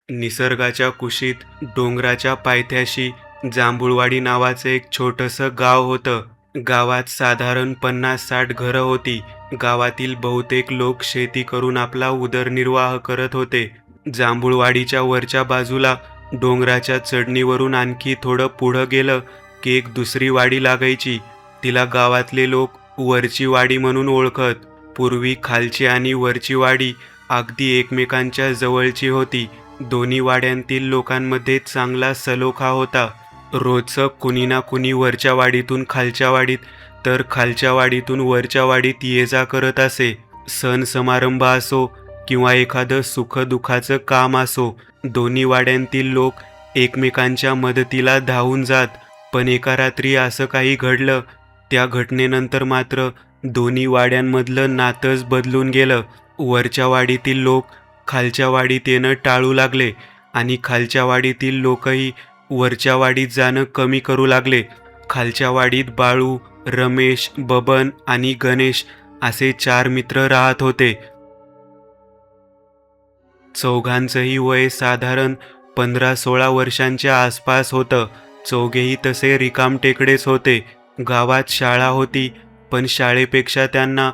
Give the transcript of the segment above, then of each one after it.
निसर्गाच्या कुशीत डोंगराच्या पायथ्याशी जांभुळवाडी नावाचं एक छोटंसं गाव होतं. गावात साधारण 50-60 घरं होती. गावातील बहुतेक लोक शेती करून आपला उदरनिर्वाह करत होते. जांभुळवाडीच्या वरच्या बाजूला डोंगराच्या चढणीवरून आणखी थोडं पुढं गेलं की एक दुसरी वाडी लागायची. तिला गावातले लोक वरची वाडी म्हणून ओळखत. पूर्वी खालची आणि वरची वाडी अगदी एकमेकांच्या जवळची होती. दोन्ही वाड्यांतील लोकांमध्ये चांगला सलोखा होता. रोजचं कुणी ना कुणी वरच्या वाडीतून खालच्या वाडीत तर खालच्या वाडीतून वरच्या वाडीत ये जा करत असे. सण समारंभ असो किंवा एखादं सुखदुःखाचं काम असो, दोन्ही वाड्यांतील लोक एकमेकांच्या मदतीला धावून जात. पण एका रात्री असं काही घडलं. त्या घटनेनंतर मात्र दोन्ही वाड्यांमधलं नातंच बदलून गेलं. वरच्या वाडीतील लोक खालच्या वाडीत येणं टाळू लागले आणि खालच्या वाडीतील लोकही वरच्या वाडीत जाणं कमी करू लागले. खालच्या वाडीत बाळू, रमेश, बबन आणि गणेश असे 4 मित्र राहत होते. चौघांचंही वय साधारण 15-16 वर्षांच्या आसपास होतं. चौघेही तसे रिकामटेकडेच होते. गावात शाळा होती, पण शाळेपेक्षा त्यांना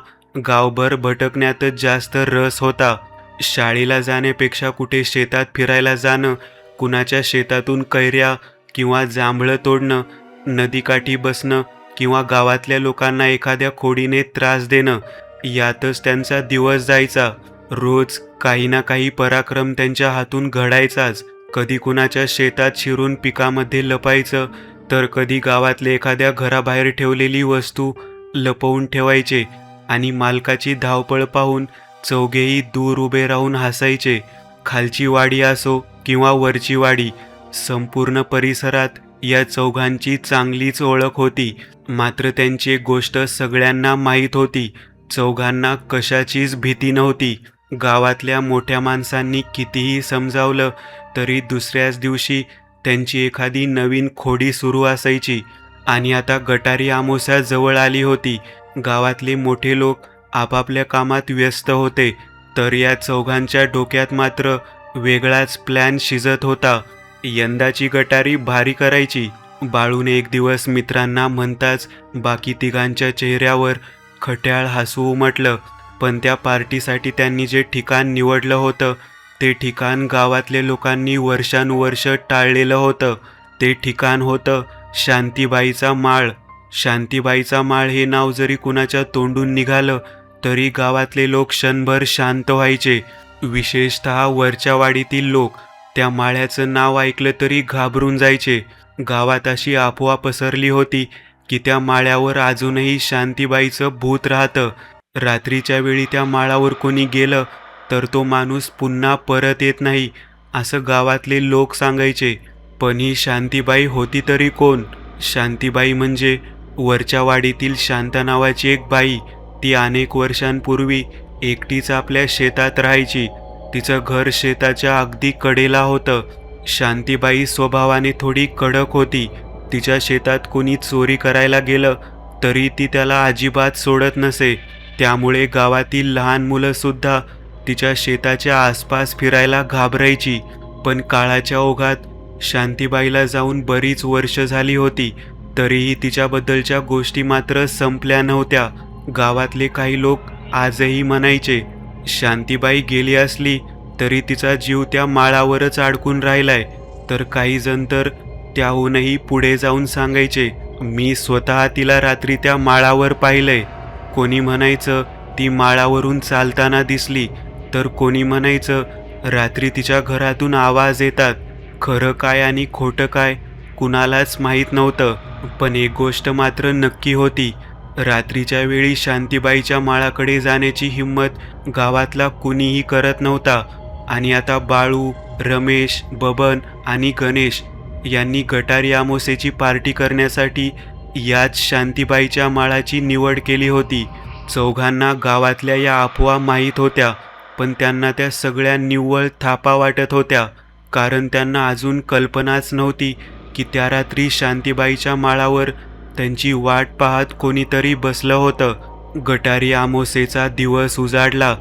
गावभर भटकण्यातच जास्त रस होता. शाळेला जाण्यापेक्षा कुठे शेतात फिरायला जाणं, कुणाच्या शेतातून कैऱ्या किंवा जांभळं तोडणं, नदीकाठी बसणं किंवा गावातल्या लोकांना एखाद्या खोडीने त्रास देणं, यातच त्यांचा दिवस जायचा. रोज काही ना काही पराक्रम त्यांच्या हातून घडायचाच. कधी कुणाच्या शेतात शिरून पिकामध्ये लपायचं, तर कधी गावातल्या एखाद्या घराबाहेर ठेवलेली वस्तू लपवून ठेवायचे आणि मालकाची धावपळ पाहून चौघेही दूर उभे राहून हसायचे. खालची वाडी असो किंवा वरची वाडी, संपूर्ण परिसरात या चौघांची चांगलीच ओळख होती. मात्र त्यांची एक गोष्ट सगळ्यांना माहीत होती. चौघांना कशाचीच भीती नव्हती. गावातल्या मोठ्या माणसांनी कितीही समजावलं तरी दुसऱ्याच दिवशी त्यांची एखादी नवीन खोडी सुरू असायची. आणि आता गटारी अमावास्या जवळ आली होती. गावातले मोठे लोक आपापल्या कामात व्यस्त होते, तर या चौघांच्या डोक्यात मात्र वेगळाच प्लॅन शिजत होता. यंदाची गटारी भारी करायची. बाळूने एक दिवस मित्रांना म्हणताच बाकी तिघांच्या चेहऱ्यावर खट्याळ हसू उमटलं. पण त्या पार्टीसाठी त्यांनी जे ठिकाण निवडलं होतं, ते ठिकाण गावातल्या लोकांनी वर्षानुवर्ष टाळलेलं होतं. ते ठिकाण होतं शांतीबाईचा माळ. शांतीबाईचा माळ हे नाव जरी कुणाच्या तोंडून निघालं तरी गावातले लोक क्षणभर शांत व्हायचे. विशेषतः वरच्या वाडीतील लोक त्या माळ्याचं नाव ऐकलं तरी घाबरून जायचे. गावात अशी अफवा पसरली होती की त्या माळ्यावर अजूनही शांतीबाईचं भूत राहतं. रात्रीच्या वेळी त्या माळावर कोणी गेलं तर तो माणूस पुन्हा परत येत नाही, असं गावातले लोक सांगायचे. पण ही शांतीबाई होती तरी कोण? शांतीबाई म्हणजे वरच्या वाडीतील शांता नावाची एक बाई. ती अनेक वर्षांपूर्वी एकटीच आपल्या शेतात राहायची. तिचं घर शेताच्या अगदी कडेला होतं. शांतीबाई स्वभावाने थोडी कडक होती. तिच्या शेतात कोणी चोरी करायला गेलं तरी ती त्याला अजिबात सोडत नसे. त्यामुळे गावातील लहान मुलंसुद्धा तिच्या शेताच्या आसपास फिरायला घाबरायची. पण काळाच्या ओघात शांतीबाईला जाऊन बरीच वर्ष झाली होती, तरीही तिच्याबद्दलच्या गोष्टी मात्र संपल्या नव्हत्या. गावातले काही लोक आजही म्हणायचे, शांतीबाई गेली असली तरी तिचा जीव त्या माळावरच अडकून राहिलाय. तर काही जण तर त्याहूनही पुढे जाऊन सांगायचे, मी स्वतः तिला रात्री त्या माळावर पाहिलंय. कोणी म्हणायचं ती माळावरून चालताना दिसली, तर कोणी म्हणायचं रात्री तिच्या घरातून आवाज येतात. खरं काय आणि खोटं काय कुणालाच माहीत नव्हतं. पण एक गोष्ट मात्र नक्की होती, रात्रीच्या वेळी शांतीबाईच्या माळाकडे जाण्याची हिंमत गावातला कुणीही करत नव्हता. आणि आता बाळू, रमेश, बबन आणि गणेश यांनी गटारी अमावास्येची पार्टी करण्यासाठी याच शांतीबाईच्या माळाची निवड केली होती. चौघांना गावातल्या या अफवा माहीत होत्या, पण त्यांना त्या सगळ्या निव्वळ थापा वाटत होत्या. कारण त्यांना अजून कल्पनाच नव्हती की त्या रात्री शांतीबाईच्या माळावर त्यांची वाट पाहत कोणीतरी बसलं होतं. गटारी अमावास्येचा दिवस उजाडला.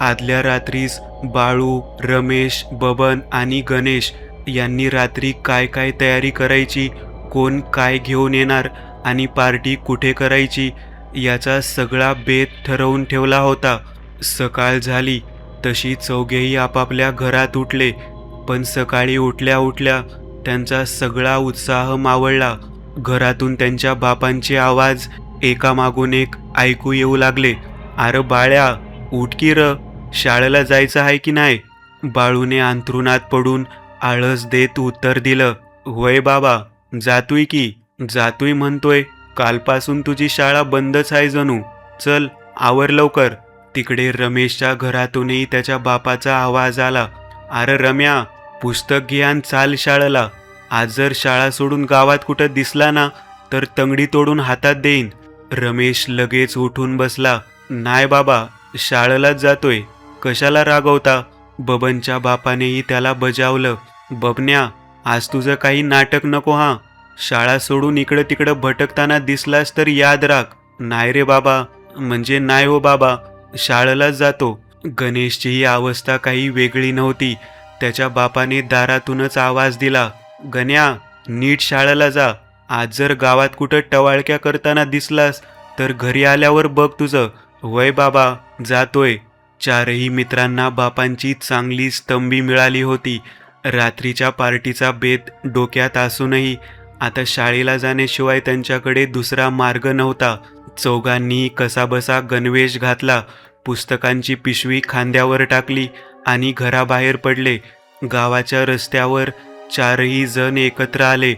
आदल्या रात्रीस बाळू, रमेश, बबन आणि गणेश यांनी रात्री काय काय तयारी करायची, कोण काय घेऊन येणार आणि पार्टी कुठे करायची याचा सगळा बेत ठरवून ठेवला होता. सकाळ झाली तशी चौघेही आपापल्या घरात उठले, पण सकाळी उठल्या उठल्या त्यांचा सगळा उत्साह मावळला. घरातून त्यांच्या बापांचे आवाज एकामागून एक ऐकू येऊ लागले. "अरे बाळ्या, उठ की र, शाळेला जायचं आहे की नाही?" बाळूने अंथरुणात पडून आळस देत उत्तर दिलं, "होय बाबा, जातोय की. जातोय म्हणतोय, कालपासून तुझी शाळा बंदच आहे जणू. चल आवर लवकर." तिकडे रमेशच्या घरातूनही त्याच्या बापाचा आवाज आला, "अरे रम्या, पुस्तक घे आणि चाल शाळेला. आज जर शाळा सोडून गावात कुठं दिसला ना तर तंगडी तोडून हातात देईन." रमेश लगेच उठून बसला, "नाही बाबा, शाळेलाच जातोय. कशाला रागवता?" बबनच्या बापानेही त्याला बजावलं, "बबन्या, आज तुझं काही नाटक नको हां. शाळा सोडून इकडं तिकडं भटकताना दिसलास तर याद राख." "नाही रे बाबा, म्हणजे नाही हो बाबा, शाळेलाच जातो." गणेशचीही अवस्था काही वेगळी नव्हती. त्याच्या बापाने दारातूनच आवाज दिला, "गण्या, नीट शाळेला जा. आज जर गावात कुठं टवाळक्या करताना दिसलास तर घरी आल्यावर बघ तुझं." "वय बाबा, जातोय." चारही मित्रांना बापांची चांगली स्तंभी मिळाली होती. रात्रीच्या पार्टीचा बेत डोक्यात असूनही आता शाळेला जाण्याशिवाय त्यांच्याकडे दुसरा मार्ग नव्हता. चौघांनी कसाबसा गणवेश घातला, पुस्तकांची पिशवी खांद्यावर टाकली आणि घराबाहेर पडले. गावाच्या रस्त्यावर चारही जण एकत्र आले.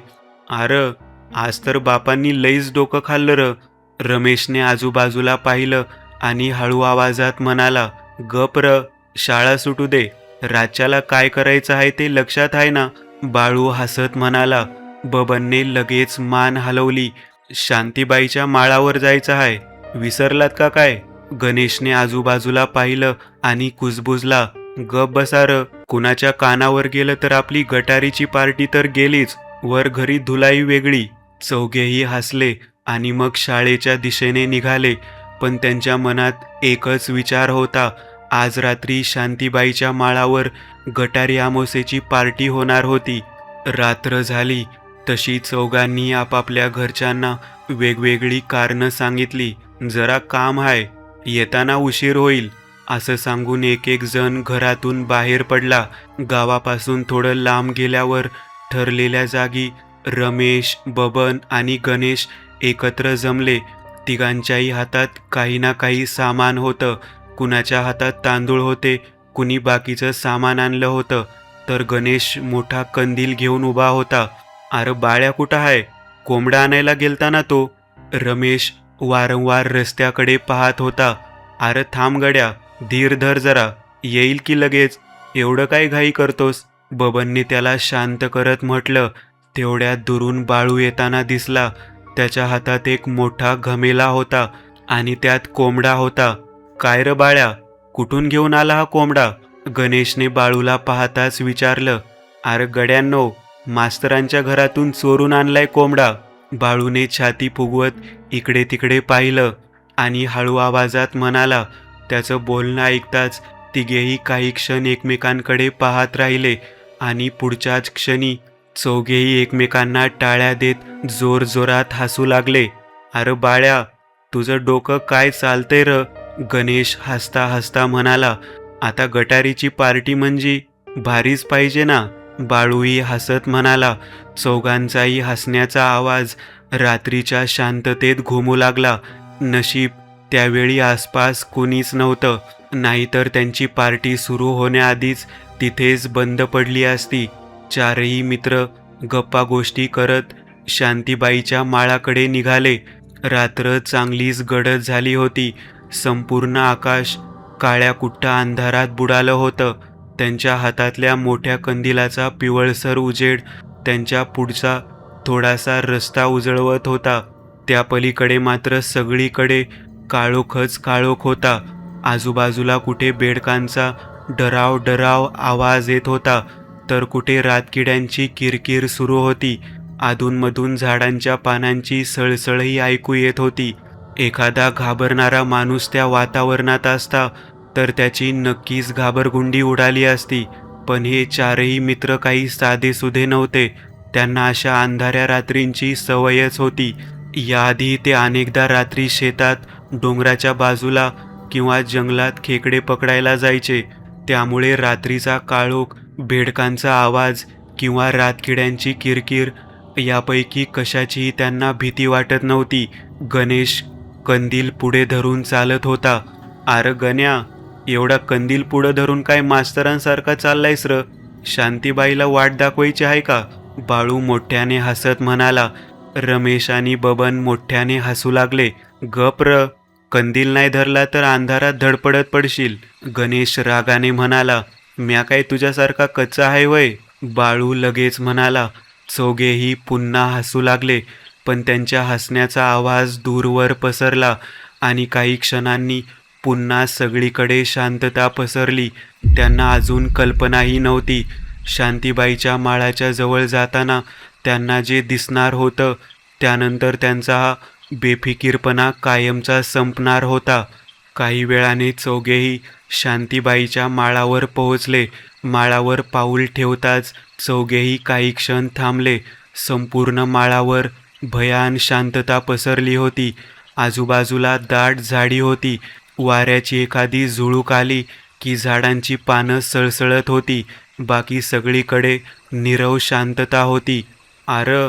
"अरे, आज तर बापांनी लईच डोकं खाल्लं र." रमेशने आजूबाजूला पाहिलं आणि हळू आवाजात म्हणाला, "गप र, शाळा सुटू दे. रातच्याला काय करायचं आहे ते लक्षात आहे ना?" बाळू हसत म्हणाला. बबनने लगेच मान हलवली, "शांतीबाईच्या माळावर जायचं आहे. विसरलात का काय?" गणेशने आजूबाजूला पाहिलं आणि कुजबुजला, "गप बसा र, कुणाच्या कानावर गेलं तर आपली गटारीची पार्टी तर गेलीच, वर घरी धुलाई वेगळी." चौघेही हसले आणि मग शाळेच्या दिशेने निघाले. पण त्यांच्या मनात एकच विचार होता, आज रात्री शांतीबाईच्या माळावर गटारी अमावस्येची पार्टी होणार होती. रात्र झाली तशी चौघांनी आपापल्या घरच्यांना वेगवेगळी कारणं सांगितली. "जरा काम आहे, येताना उशीर होईल," असं सांगून एक एक जण घरातून बाहेर पडला. गावापासून थोडं लांब गेल्यावर ठरलेल्या जागी रमेश, बबन आणि गणेश एकत्र जमले. तिघांच्याही हातात काही ना काही सामान होतं. कुणाच्या हातात तांदूळ होते, कुणी बाकीचं सामान आणलं होतं, तर गणेश मोठा कंदील घेऊन उभा होता. "अरे बाळ्या कुठं आहे? कोंबडा आणायला गेलता ना तो?" रमेश वारंवार रस्त्याकडे पाहत होता. "अरे थांब गड्या, धीर धर जरा, येईल की लगेच. एवढं काय घाई करतोस?" बबनने त्याला शांत करत म्हटलं. तेवढ्यात दुरून बाळू येताना दिसला. त्याच्या हातात एक मोठा घमेला होता आणि त्यात कोंबडा होता. "काय र बाळ्या, कुठून घेऊन आला हा कोंबडा?" गणेशने बाळूला पाहताच विचारलं. "अरे गड्यांनो, मास्तरांच्या घरातून चोरून आणलाय कोंबडा." बाळूने छाती फुगवत इकडे तिकडे पाहिलं आणि हळू आवाजात म्हणाला. त्याचं बोलणं ऐकताच तिघेही काही क्षण एकमेकांकडे पाहत राहिले आणि पुढच्याच क्षणी चौघेही एकमेकांना टाळ्या देत जोरजोरात हसू लागले. "अरे बाळ्या, तुझं डोकं काय चालतंय र?" गणेश हसता हसता म्हणाला. "आता गटारीची पार्टी म्हणजे भारीच पाहिजे ना?" बाळूही हसत म्हणाला. चौघांचाही हसण्याचा आवाज रात्रीच्या शांततेत घुमू लागला. नशीब त्यावेळी आसपास कोणीच नव्हतं, नाहीतर त्यांची पार्टी सुरू होण्याआधीच तिथेच बंद पडली असती. चारही मित्र गप्पा गोष्टी करत शांतीबाईच्या माळाकडे निघाले. रात्र चांगलीच गडद झाली होती. संपूर्ण आकाश काळ्या कुट्टा अंधारात बुडालं होतं. त्यांच्या हातातल्या मोठ्या कंदिलाचा पिवळसर उजेड त्यांच्या पुढचा थोडासा रस्ता उजळवत होता. त्या पलीकडे मात्र सगळीकडे काळोखच काळोख होता. आजूबाजूला कुठे बेडकांचा डराव डराव आवाज येत होता, तर कुठे रातकिड्यांची किरकिर सुरू होती. अधूनमधून झाडांच्या पानांची सळसळही ऐकू येत होती. एखादा घाबरणारा माणूस त्या वातावरणात असता तर त्याची नक्कीच घाबरगुंडी उडाली असती. पण हे चारही मित्र काही साधेसुधे नव्हते. त्यांना अशा अंधाऱ्या रात्रींची सवयच होती. याआधी ते अनेकदा रात्री शेतात, डोंगराच्या बाजूला किंवा जंगलात खेकडे पकडायला जायचे. त्यामुळे रात्रीचा काळोख, बेडकांचा आवाज किंवा रातकिड्यांची किरकिर यापैकी कशाचीही त्यांना भीती वाटत नव्हती. गणेश कंदील पुढे धरून चालत होता. "अरे गण्या, एवढा कंदील पुढं धरून काय मास्तरांसारखा चाललायस र? शांतीबाईला वाट दाखवायची आहे का?" बाळू मोठ्याने हसत म्हणाला. रमेश आणि बबन मोठ्याने हसू लागले. "गप र, कंदील नाही धरला तर अंधारात धडपडत पडशील." गणेश रागाने म्हणाला. "म्या काय तुझ्यासारखा कच्चा आहे वय?" बाळू लगेच म्हणाला. चौघेही पुन्हा हसू लागले. पण त्यांच्या हसण्याचा आवाज दूरवर पसरला आणि काही क्षणांनी पुन्हा सगळीकडे शांतता पसरली. त्यांना अजून कल्पनाही नव्हती. शांतीबाईच्या माळाच्या जवळ जाताना त्यांना जे दिसणार होतं, त्यानंतर त्यांचा हा बेफिकीरपणा कायमचा संपणार होता. काही वेळाने चौघेही शांतीबाईच्या माळावर पोहोचले. माळावर पाऊल ठेवताच चौघेही काही क्षण थांबले. संपूर्ण माळावर भयान शांतता पसरली होती. आजूबाजूला दाट झाडी होती. वाऱ्याची एखादी झुळूक आली की झाडांची पानं सळसळत होती. बाकी सगळीकडे नीरव शांतता होती. "अरे,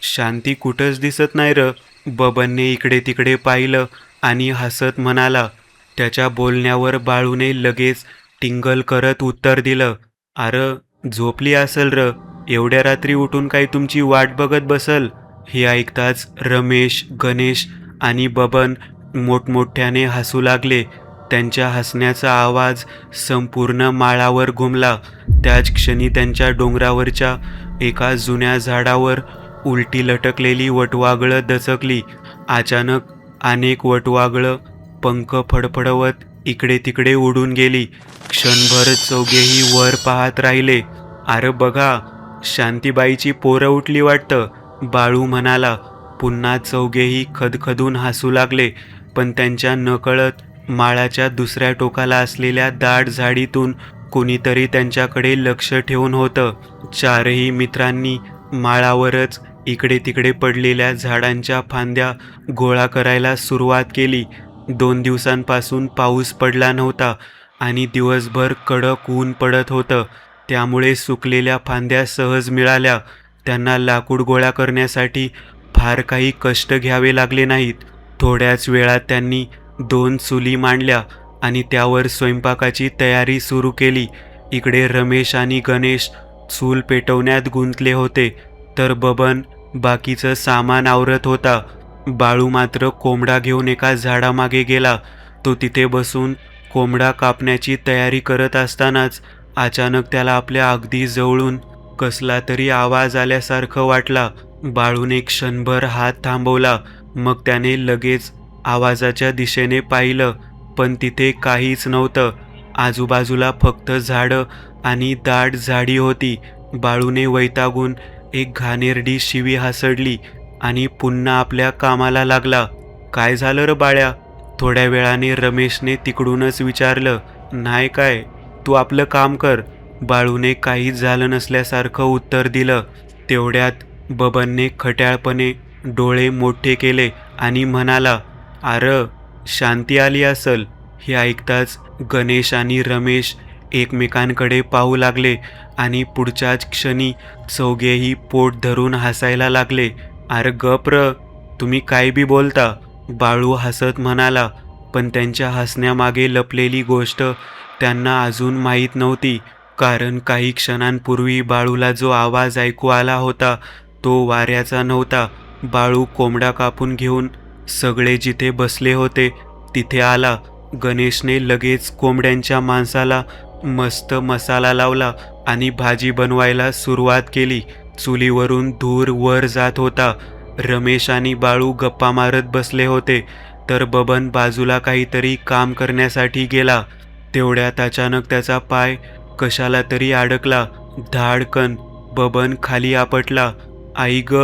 शांती कुठंच दिसत नाही र." बबनने इकडे तिकडे पाहिलं आणि हसत म्हणाला. त्याच्या बोलण्यावर बाळूने लगेच टिंगल करत उत्तर दिलं. "अरे, झोपली असल र. एवढ्या रात्री उठून काही तुमची वाट बघत बसल." हे ऐकताच रमेश, गणेश आणि बबन मोठमोठ्याने हसू लागले. त्यांच्या हसण्याचा आवाज संपूर्ण माळावर घुमला. त्याच क्षणी त्यांच्या डोंगरावरच्या एका जुन्या झाडावर उलटी लटकलेली वटवाघळं दचकली. अचानक अनेक वटवाघळं पंख फडफडवत इकडे तिकडे उडून गेली. क्षणभर चौघेही वर पाहत राहिले. "अरे बघा, शांतीबाईची पोरं उठली वाटतं," बाळू म्हणाला. पुन्हा चौघेही खदखदून हसू लागले. पण त्यांच्या नकळत माळाच्या दुसऱ्या टोकाला असलेल्या दाट झाडीतून कोणीतरी त्यांच्याकडे लक्ष ठेवून होतं. चारही मित्रांनी माळावरच इकडे तिकडे पडलेल्या झाडांच्या फांद्या गोळा करायला सुरुवात केली. 2 दिवसांपासून पाऊस पडला नव्हता आणि दिवसभर कडक ऊन पडत होतं. त्यामुळे सुकलेल्या फांद्या सहज मिळाल्या. त्यांना लाकूड गोळा करण्यासाठी फार काही कष्ट घ्यावे लागले नाहीत. थोड्याच वेळात त्यांनी 2 चुली मांडल्या आणि त्यावर स्वयंपाकाची तयारी सुरू केली. इकडे रमेश आणि गणेश चूल पेटवण्यात गुंतले होते, तर बबन बाकीचं सामान आवरत होता. बाळू मात्र कोंबडा घेऊन एका झाडामागे गेला. तो तिथे बसून कोंबडा कापण्याची तयारी करत असतानाच अचानक त्याला आपल्या अगदी जवळून कसला तरी आवाज आल्यासारखं वाटला. बाळूने क्षणभर हात थांबवला. मग त्याने लगेच आवाजाच्या दिशेने पाहिलं, पण तिथे काहीच नव्हतं. आजूबाजूला फक्त झाडं आणि दाट झाडी होती. बाळूने वैतागून एक घाणेरडी शिवी हासडली आणि पुन्हा आपल्या कामाला लागला. "काय झालं र बाळ्या?" थोड्या वेळाने रमेशने तिकडूनच विचारलं. "नाही काय, तू आपलं काम कर." बाळूने काहीच झालं नसल्यासारखं उत्तर दिलं. तेवढ्यात बबनने खट्याळपणे डोळे मोठे केले आणि म्हणाला, "अरे, शांती आली असल." हे ऐकताच गणेश आणि रमेश एकमेकांकडे पाहू लागले आणि पुढच्याच क्षणी चौघेही पोट धरून हसायला लागले. "अरे गप र, तुम्ही काय बी बोलता," बाळू हसत म्हणाला. पण त्यांच्या हसण्यामागे लपलेली गोष्ट त्यांना अजून माहीत नव्हती. कारण काही क्षणांपूर्वी बाळूला जो आवाज ऐकू आला होता तो वाऱ्याचा नव्हता. बाळू कोंबडा कापून घेऊन सगळे जिथे बसले होते तिथे आला. गणेशने लगेच कोंबड्यांच्या मांसाला मस्त मसाला लावला आणि भाजी बनवायला सुरुवात केली. चुलीवरून धूर वर जात होता. रमेश आणि बाळू गप्पा मारत बसले होते, तर बबन बाजूला काहीतरी काम करण्यासाठी गेला. तेवढ्यात अचानक त्याचा पाय कशाला तरी अडकला. धाडकन बबन खाली आपटला. "आई ग!"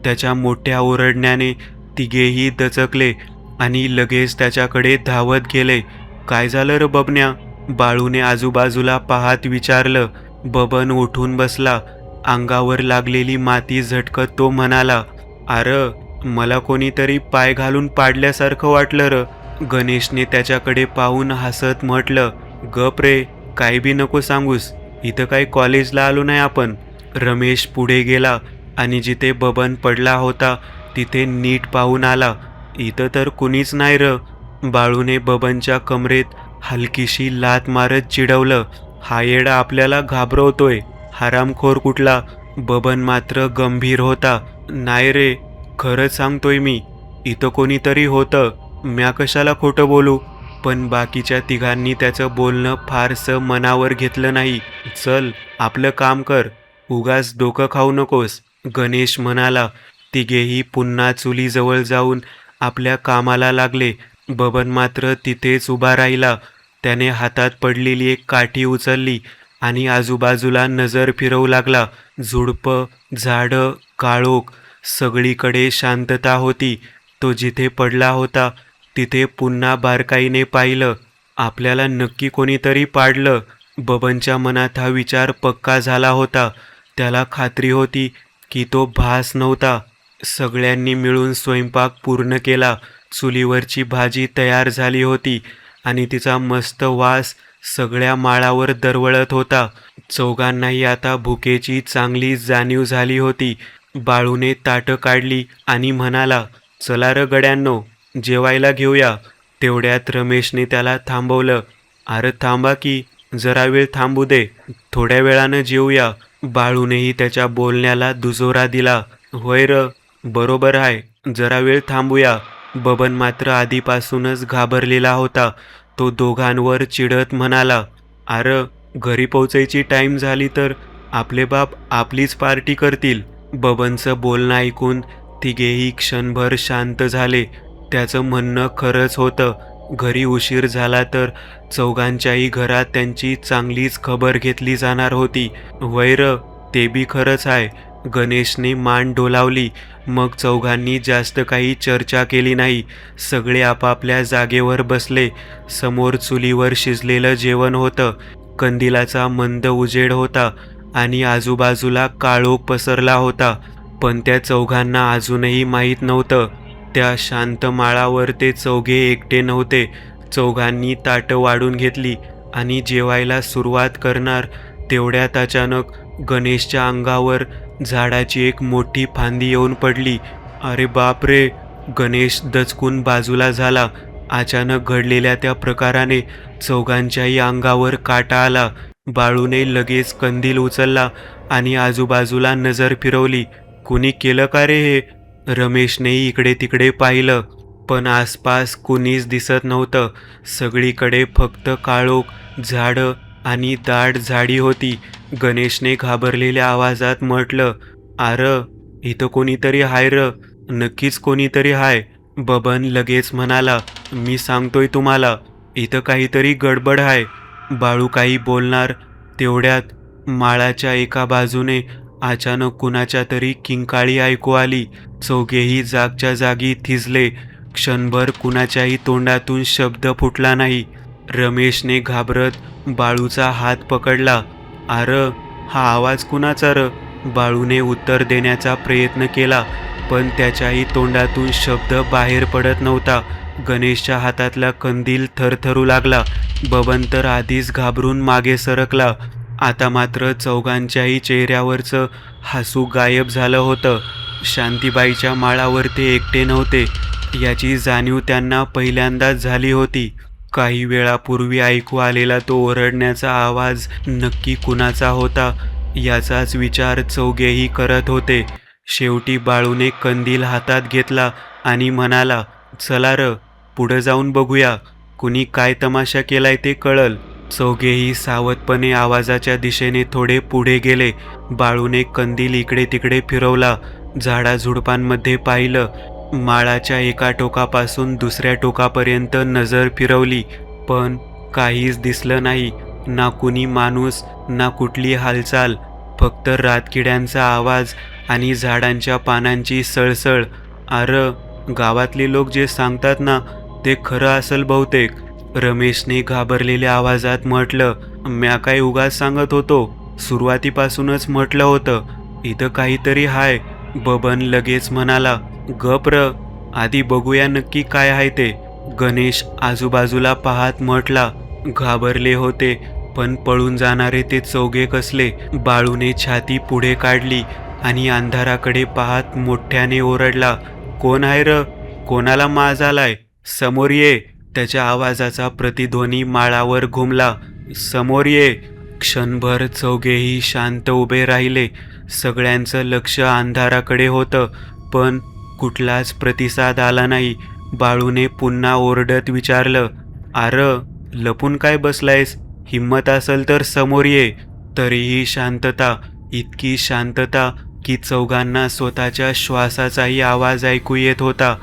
त्याच्या मोठ्या ओरडण्याने तिघेही दचकले आणि लगेच त्याच्याकडे धावत गेले. काय झालं र बबन्या? बाळूने आजूबाजूला पाहत विचारलं. बबन उठून बसला. अंगावर लागलेली माती झटकत तो म्हणाला, अर मला कोणीतरी पाय घालून पाडल्यासारखं वाटलं र. गणेशने त्याच्याकडे पाहून हसत म्हटलं, गप रे, काय बी नको सांगूस. इथं काही कॉलेजला आलो नाही आपण. रमेश पुढे गेला आणि जिथे बबन पडला होता तिथे नीट पाहून आला. इथं तर कुणीच नाही र. बाळूने बबनच्या कमरेत हलकीशी लाथ मारत चिडवलं, हा येडा आपल्याला घाबरवतोय, हरामखोर कुठला. बबन मात्र गंभीर होता. नाही रे, खरंच सांगतोय मी, इथं कोणीतरी होतं. म्या कशाला खोटं बोलू. पण बाकीच्या तिघांनी त्याचं बोलणं फारसं मनावर घेतलं नाही. चल आपलं काम कर, उगाच डोकं खाऊ नकोस, गणेश म्हणाला. तिघेही पुन्हा चुलीजवळ जाऊन आपल्या कामाला लागले. बबन मात्र तिथेच उभा राहिला. त्याने हातात पडलेली एक काठी उचलली आणि आजूबाजूला नजर फिरवू लागला. झुडपं, झाडं, काळोख, सगळीकडे शांतता होती. तो जिथे पडला होता तिथे पुन्हा बारकाईने पाहिलं. आपल्याला नक्की कोणीतरी पाडलं. बबनच्या मनात हा विचार पक्का झाला होता. त्याला खात्री होती की तो भास नव्हता. सगळ्यांनी मिळून स्वयंपाक पूर्ण केला. चुलीवरची भाजी तयार झाली होती आणि तिचा मस्त वास सगळ्या माळावर दरवळत होता. चौघांनाही आता भुकेची चांगली जाणीव झाली होती. बाळूने ताटं काढली आणि म्हणाला, चला र गड्यांनो, जेवायला घेऊया. तेवढ्यात रमेशने त्याला थांबवलं. अरे थांबा की, जरा वेळ थांबू दे, थोड्या वेळानं जेवूया. बाळूनेही त्याच्या बोलण्याला दुजोरा दिला. होय र, बरोबर आहे, जरा वेळ थांबूया. बबन मात्र आधीपासूनच घाबरलेला होता. तो दोघांवर चिडत म्हणाला, अरे घरी पोचायची टाईम झाली तर आपले बाप आपलीच पार्टी करतील. बबनचं बोलणं ऐकून तिघेही क्षणभर शांत झाले. त्याचं म्हणणं खरंच होतं. घरी उशीर झाला तर चौघांच्याही घरात त्यांची चांगलीच खबर घेतली जाणार होती. वैर, ते बी खरंच आहे. गणेशने मान डोलावली. मग चौघांनी जास्त काही चर्चा केली नाही. सगळे आपापल्या जागेवर बसले. समोर चुलीवर शिजलेलं जेवण होतं. कंदिलाचा मंद उजेड होता आणि आजूबाजूला काळोख पसरला होता. पण त्या चौघांना अजूनही माहीत नव्हतं, त्या शांत माळावर ते चौघे एकटे नव्हते. चौघांनी ताटं वाढून घेतली आणि जेवायला सुरुवात करणार तेवढ्यात अचानक गणेशच्या अंगावर झाडाची एक मोठी फांदी येऊन पडली. अरे बाप रे! गणेश दचकून बाजूला झाला. अचानक घडलेल्या त्या प्रकाराने चौघांच्याही अंगावर काटा आला. बाळूने लगेच कंदील उचलला आणि आजूबाजूला नजर फिरवली. कुणी केलं का रे हे? रमेशनेही इकडे तिकडे पाहिलं, पण आसपास कुणीच दिसत नव्हतं. सगळीकडे फक्त काळोख, झाडं आणि दाट झाडी होती. गणेशने घाबरलेल्या आवाजात म्हटलं, आर इथं कोणीतरी हाय र, नक्कीच कोणीतरी हाय. बबन लगेच म्हणाला, मी सांगतोय तुम्हाला, इथं काहीतरी गडबड आहे. बाळू काही बोलणार तेवढ्यात माळाच्या एका बाजूने अचानक कुणाच्या तरी किंकाळी ऐकू आली. चौघेही जागच्या जागी थिजले. क्षणभर कुणाच्याही तोंडातून शब्द फुटला नाही. रमेशने घाबरत बाळूचा हात पकडला. आर, हा आवाज कुणाचा र? बाळूने उत्तर देण्याचा प्रयत्न केला, पण त्याच्याही तोंडातून शब्द बाहेर पडत नव्हता. गणेशच्या हातातला कंदील थरथरू लागला. बबन तर आधीच घाबरून मागे सरकला. आता मात्र चौघांच्याही चेहऱ्यावरचं हसू गायब झालं होतं. शांतीबाईच्या माळावर ते एकटे नव्हते याची जाणीव त्यांना पहिल्यांदाच झाली होती. काही वेळापूर्वी ऐकू आलेला तो ओरडण्याचा आवाज नक्की कुणाचा होता याचाच विचार चौघेही करत होते. शेवटी बाळूने कंदील हातात घेतला आणि म्हणाला, चला र, पुढं जाऊन बघूया, कुणी काय तमाशा केलाय ते कळल. चौघेही सावधपणे आवाजाच्या दिशेने थोडे पुढे गेले. बाळूने कंदील इकडे तिकडे फिरवला. झाडाझुडपांमध्ये पाहिलं. माळाच्या एका टोकापासून दुसऱ्या टोकापर्यंत नजर फिरवली, पण काहीच दिसलं नाही. ना कुणी माणूस, ना कुठली हालचाल, फक्त रातकिड्यांचा आवाज आणि झाडांच्या पानांची सळसळ. अरे, गावातले लोक जे सांगतात ना, ते खरं असेल बहुतेक. रमेशने घाबरलेल्या आवाजात म्हटलं, म्या काय उगाच सांगत होतो, सुरुवातीपासूनच म्हटलं होतं इथं काहीतरी हाय. बबन लगेच म्हणाला, गप र, आधी बघूया नक्की काय आहे ते. गणेश आजूबाजूला पाहत म्हटला, घाबरले होते पण पळून जाणारे ते चौघे कसले. बाळूने छाती पुढे काढली आणि अंधाराकडे पाहत मोठ्याने ओरडला, कोण आहे र, कोणाला माज आलाय, समोर ये. त्याच्या आवाजाचा प्रतिध्वनी माळावर घुमला, समोर ये. क्षणभर चौघेही शांत उभे राहिले. सगळ्यांचं लक्ष अंधाराकडे होतं पण कुठलाच प्रतिसाद आला नाही. बाळूने पुन्हा ओरडत विचारलं, आर, लपून काय बसलायस, हिम्मत असेल तर समोर ये. तरीही शांतता, इतकी शांतता की चौघांना स्वतःच्या श्वासाचाही आवाज ऐकू येत होता.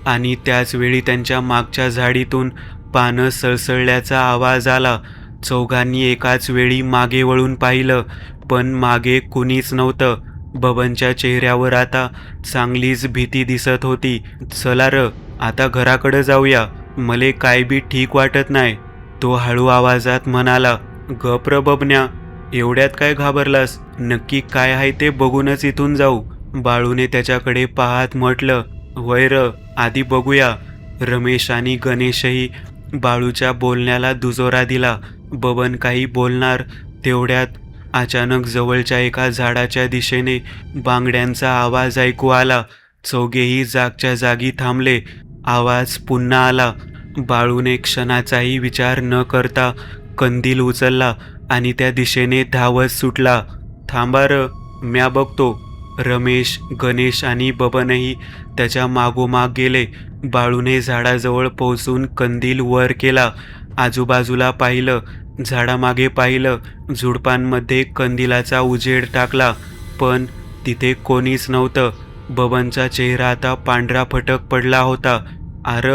आणि त्याच वेळी त्यांच्या मागच्या झाडीतून पानं सळसळल्याचा आवाज आला. चौघांनी एकाच वेळी मागे वळून पाहिलं पण मागे कुणीच नव्हतं. बबनच्या चेहऱ्यावर आता चांगलीच भीती दिसत होती. चला र, आता घराकडे जाऊया, मले काय बी ठीक वाटत नाही, तो हळू आवाजात म्हणाला. गप र बबन्या, एवढ्यात काय घाबरलास, नक्की काय आहे ते बघूनच इथून जाऊ. बाळूने त्याच्याकडे पाहत म्हटलं, वय र, आधी बघूया. रमेश आणि गणेशही बाळूच्या बोलण्याला दुजोरा दिला. बबन काही बोलणार तेवढ्यात अचानक जवळच्या एका झाडाच्या दिशेने बांगड्यांचा आवाज ऐकू आला. चौघेही जागच्या जागी थांबले. आवाज पुन्हा आला. बाळूने क्षणाचाही विचार न करता कंदील उचलला आणि त्या दिशेने धावत सुटला. थांबा र, म्या बघतो. रमेश, गणेश आणि बबनही त्याच्या मागोमाग गेले. बाळूने झाडाजवळ पोहोचून कंदील वर केला. आजूबाजूला पाहिलं, झाडामागे पाहिलं, झुडपांमध्ये कंदिलाचा उजेड टाकला पण तिथे कोणीच नव्हतं. बबनचा चेहरा आता पांढरा फटक पडला होता. आर,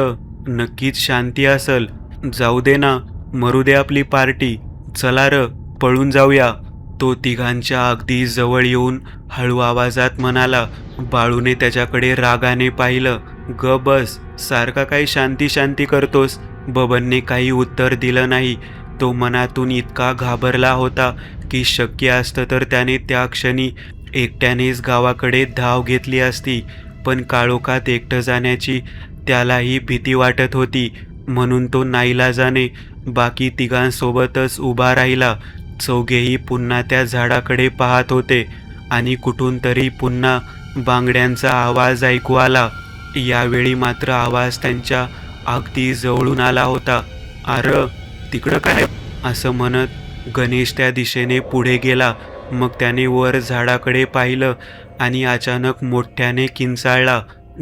नक्कीच शांती असल, जाऊ दे ना, मरू दे आपली पार्टी, चला र, पळून जाऊया. तो तिघांच्या अगदी जवळ येऊन हळू आवाजात म्हणाला. बाळूने त्याच्याकडे रागाने पाहिलं. ग बस, सारखा काही शांती शांती करतोस. बबनने काही उत्तर दिलं नाही. तो मनातून इतका घाबरला होता की शक्य असतं तर त्याने त्या क्षणी एकट्यानेच गावाकडे धाव घेतली असती. पण काळोखात एकटं जाण्याची त्यालाही भीती वाटत होती. म्हणून तो नाईलाजाने बाकी तिघांसोबतच उभा राहिला. चौघेही पुन्हा त्या झाडाकडे पाहत होते आणि कुठून तरी पुन्हा बांगड्यांचा आवाज ऐकू आला. यावेळी मात्र आवाज त्यांच्या अगदी जवळून आला होता. आर, तिकडं काय, असं म्हणत गणेश त्या दिशेने पुढे गेला. मग त्याने वर झाडाकडे पाहिलं आणि अचानक मोठ्याने किंचाळला.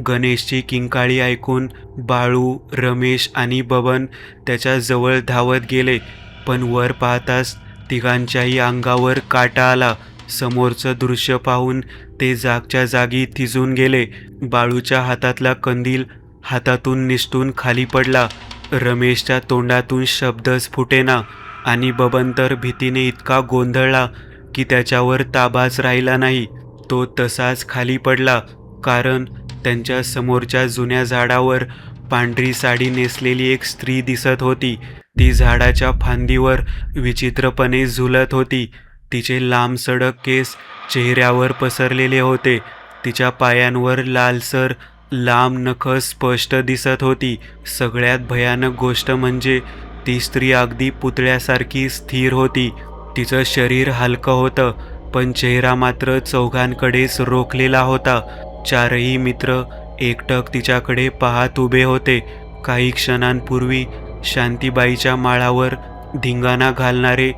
गणेशची किंकाळी ऐकून बाळू, रमेश आणि बबन त्याच्या जवळ धावत गेले. पण वर पाहताच तिघांच्याही अंगावर काटा आला. समोरचं दृश्य पाहून ते जागच्या जागी थिजून गेले. बाळूच्या हातातला कंदील हातातून निसटून खाली पडला. रमेशच्या तोंडातून शब्दच फुटेना आणि बबन तर भीतीने इतका गोंधळला की त्याच्यावर ताबाच राहिला नाही. तो तसाच खाली पडला. कारण त्यांच्या समोरच्या जुन्या झाडावर पांढरी साडी नेसलेली एक स्त्री दिसत होती. ती झाडाच्या फांदीवर विचित्रपणे झुलत होती. तिचे लांब सडक केस चेहऱ्यावर पसरलेले होते. तिच्या पायांवर लालसर लांब नखं स्पष्ट दिसत होती. सगळ्यात भयानक गोष्ट म्हणजे ती स्त्री अगदी पुतळ्यासारखी स्थिर होती. तिचं शरीर हलकं होतं पण चेहरा मात्र चौघांकडेच रोखलेला होता. चारही मित्र एकटक तिच्याकडे पाहत उभे होते. काही क्षणांपूर्वी शांतीबाईच्या माळावर धिंगाणा घालणारे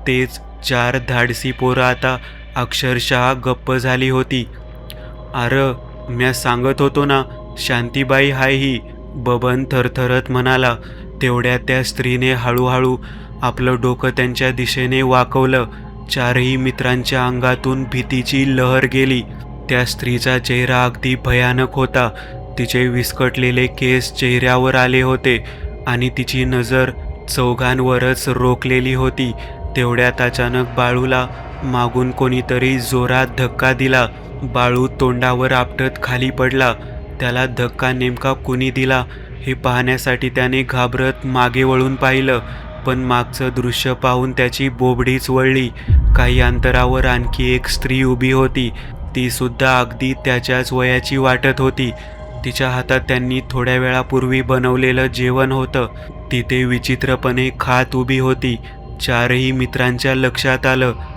तेच 4 धाडसी पोरं आता अक्षरशः गप्प झाली होती. आर, म्या सांगत होतो ना, शांतीबाई हाय ही, बबन थरथरत म्हणाला. तेवढ्या त्या स्त्रीने हळूहळू आपलं डोकं त्यांच्या दिशेने वाकवलं. चारही मित्रांच्या अंगातून भीतीची लहर गेली. त्या स्त्रीचा चेहरा अगदी भयानक होता. तिचे विस्कटलेले केस चेहऱ्यावर आले होते आणि तिची नजर चौघांवरच रोखलेली होती. तेवढ्यात अचानक बाळूला मागून कोणीतरी जोरात धक्का दिला. बाळू तोंडावर आपटत खाली पडला. त्याला धक्का नेमका कुणी दिला हे पाहण्यासाठी त्याने घाबरत मागे वळून पाहिलं, पण मागचं दृश्य पाहून त्याची बोबडीच वळली. काही अंतरावर आणखी एक स्त्री उभी होती. ती सुद्धा अगदी त्याच्याच वयाची वाटत होती. तिच्या हातात त्यांनी थोड्या वेळापूर्वी बनवलेलं जेवण होतं. ती ते विचित्रपणे खात उभी होती. चारही मित्रांच्या लक्षात आलं